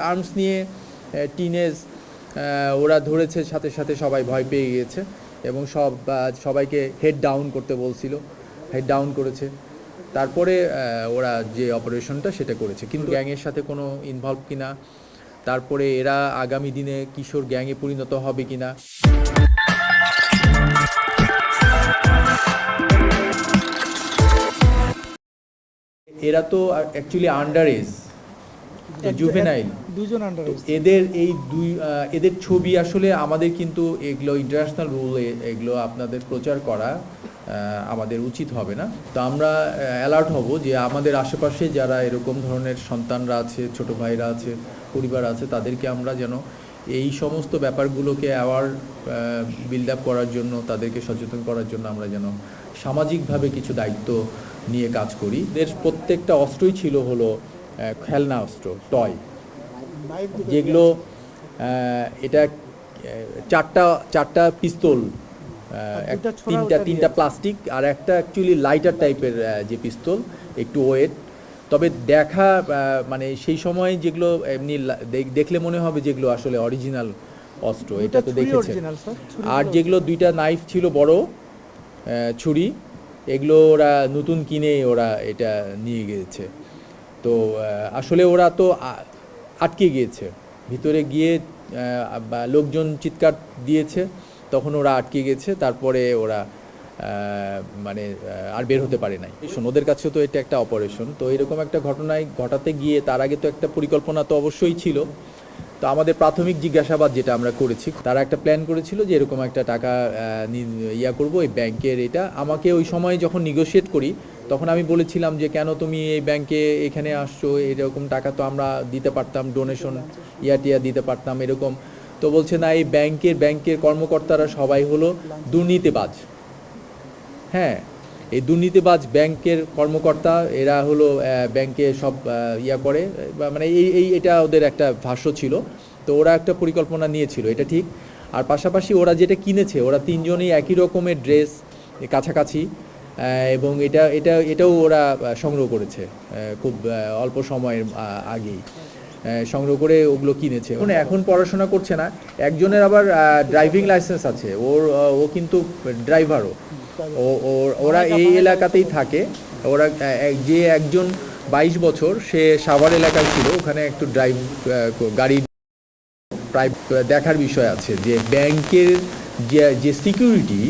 Arms নিয়ে teenage ওরা ধরেছে, সাথে সাথে সবাই ভয় পেয়ে গিয়েছে এবং সবাইকে হেড ডাউন করতে বলছিল, হেড ডাউন করেছে। তারপরে ওরা যে অপারেশনটা সেটা করেছে, কিন্তু গ্যাংয়ের সাথে কোনো ইনভলভ কিনা, তারপরে এরা আগামী দিনে কিশোর গ্যাংয়ে পরিণত হবে কিনা। এরা তো অ্যাকচুয়ালি আন্ডার এজ, জুভেনাইল দুজন আন্ডার এজ। এদের ছবি আসলে আমাদের কিন্তু এগুলো ইন্টারন্যাশনাল রুলে এগুলো আপনাদের প্রচার করা আমাদের উচিত হবে না। তো আমরা অ্যালার্ট হব যে আমাদের আশেপাশে যারা এরকম ধরনের সন্তানরা আছে, ছোট ভাইরা আছে, পরিবার আছে, তাদেরকে আমরা যেন এই সমস্ত ব্যাপারগুলোকে বিল্ড আপ করার জন্য, তাদেরকে সচেতন করার জন্য আমরা যেন সামাজিকভাবে কিছু দায়িত্ব নিয়ে কাজ করি। এদের প্রত্যেকটা অস্ত্রই ছিল হলো খেলনা অস্ত্র, টয়, যেগুলো এটা চারটা পিস্তল, তিনটা প্লাস্টিক আর একটা অ্যাকচুয়ালি লাইটার টাইপের যে পিস্তল, একটু ওয়েট। তবে দেখা মানে সেই সময় যেগুলো এমনি দেখলে মনে হবে যেগুলো আসলে অরিজিনাল অস্ত্র, এটা তো দেখেছে। আর যেগুলো দুইটা নাইফ ছিল বড় ছুরি, এগুলো ওরা নতুন কিনে ওরা এটা নিয়ে গিয়েছে। তো আসলে ওরা তো আটকে গিয়েছে ভিতরে গিয়ে, লোকজন চিৎকার দিয়েছে, তখন ওরা আটকে গেছে। তারপরে ওরা মানে আর বের হতে পারে নাই। ওদের কাছেও তো এটা একটা অপারেশন, তো এরকম একটা ঘটনায় ঘটাতে গিয়ে তার আগে তো একটা পরিকল্পনা তো অবশ্যই ছিল। তো আমাদের প্রাথমিক জিজ্ঞাসাবাদ যেটা আমরা করেছি, তারা একটা প্ল্যান করেছিল যে এরকম একটা টাকা করব এই ব্যাংকের। এটা আমাকে ওই সময় যখন নেগোশিয়েট করি তখন আমি বলেছিলাম যে কেন তুমি এই ব্যাংকে এখানে আসছো, এরকম টাকা তো আমরা দিতে পারতাম, ডোনেশন টিয়া দিতে পারতাম এরকম। তো বলছে না, এই ব্যাংকের কর্মকর্তারা সবাই হলো দুর্নীতিবাজ। হ্যাঁ, এই দুর্নীতিবাজ ব্যাংকের কর্মকর্তা, এরা হলো ব্যাংকে সব করে, মানে এটা ওদের একটা ভাষ্য ছিল। তো ওরা একটা পরিকল্পনা নিয়েছিল, এটা ঠিক। আর পাশাপাশি ওরা যেটা কিনেছে, ওরা তিনজনেই একই রকমের ড্রেস, কাছাকাছি, এবং এটাও ওরা সংগ্রহ করেছে খুব অল্প সময়ের আগেই সংগ্রহ করে ওগুলো কিনেছে। এখন পড়াশোনা করছে না, একজনের আবার ড্রাইভিং লাইসেন্স আছে, ও কিন্তু ড্রাইভারও। ওরা এই এলাকাতেই থাকে। ওরা যে একজন 22 বছর, সে সাভার এলাকায় ছিল, ওখানে একটু গাড়ি প্রায় দেখার বিষয় আছে যে ব্যাংকের যে সিকিউরিটি,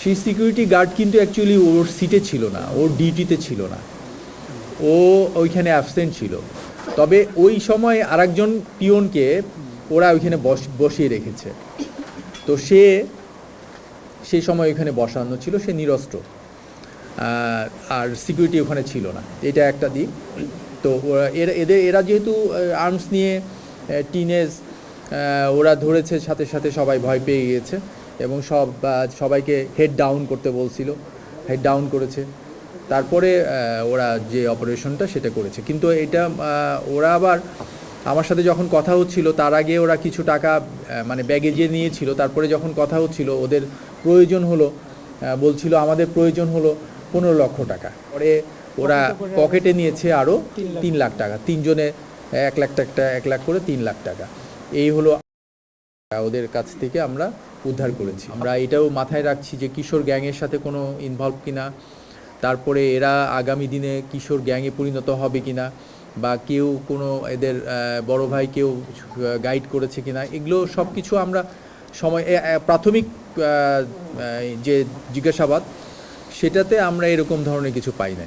সেই সিকিউরিটি গার্ড কিন্তু অ্যাকচুয়ালি ওর সিটে ছিল না, ওর ডিউটিতে ছিল না, ও ওইখানে অ্যাবসেন্ট ছিল। তবে ওই সময় আরেকজন পিয়নকে ওরা ওইখানে বসিয়ে রেখেছে। তো সেই সময় ওইখানে বসানো ছিল, সে নিরস্ত্র, আর সিকিউরিটি ওখানে ছিল না, এটা একটা দিক। তো এরা যেহেতু আর্মস নিয়ে টিনেজ ওরা ধরেছে, সাথে সাথে সবাই ভয় পেয়ে গিয়েছে এবং সবাইকে হেড ডাউন করতে বলছিল, হেড ডাউন করেছে। তারপরে ওরা যে অপারেশনটা সেটা করেছে, কিন্তু এটা ওরা আবার আমার সাথে যখন কথা হচ্ছিল তার আগে ওরা কিছু টাকা মানে ব্যাগেজে নিয়েছিল। তারপরে যখন কথা হচ্ছিল ওদের প্রয়োজন হলো, বলছিল আমাদের প্রয়োজন হলো 15 লক্ষ টাকা। পরে ওরা পকেটে নিয়েছে আরও 3 লাখ টাকা, তিনজনে 1 লাখ টাকা, 1 লাখ করে 3 লাখ টাকা। এই হলো ওদের কাছ থেকে আমরা উদ্ধার করেছি। আমরা এটাও মাথায় রাখছি যে কিশোর গ্যাংয়ের সাথে কোনো ইনভলভ কিনা, তারপরে এরা আগামী দিনে কিশোর গ্যাংয়ে পরিণত হবে কিনা, বা কেউ কোনো এদের বড় ভাই কেউ গাইড করেছে কিনা, এগুলো সব কিছু আমরা প্রাথমিক যে জিজ্ঞাসাবাদ সেটাতে আমরা এরকম ধরনের কিছু পাই নাই।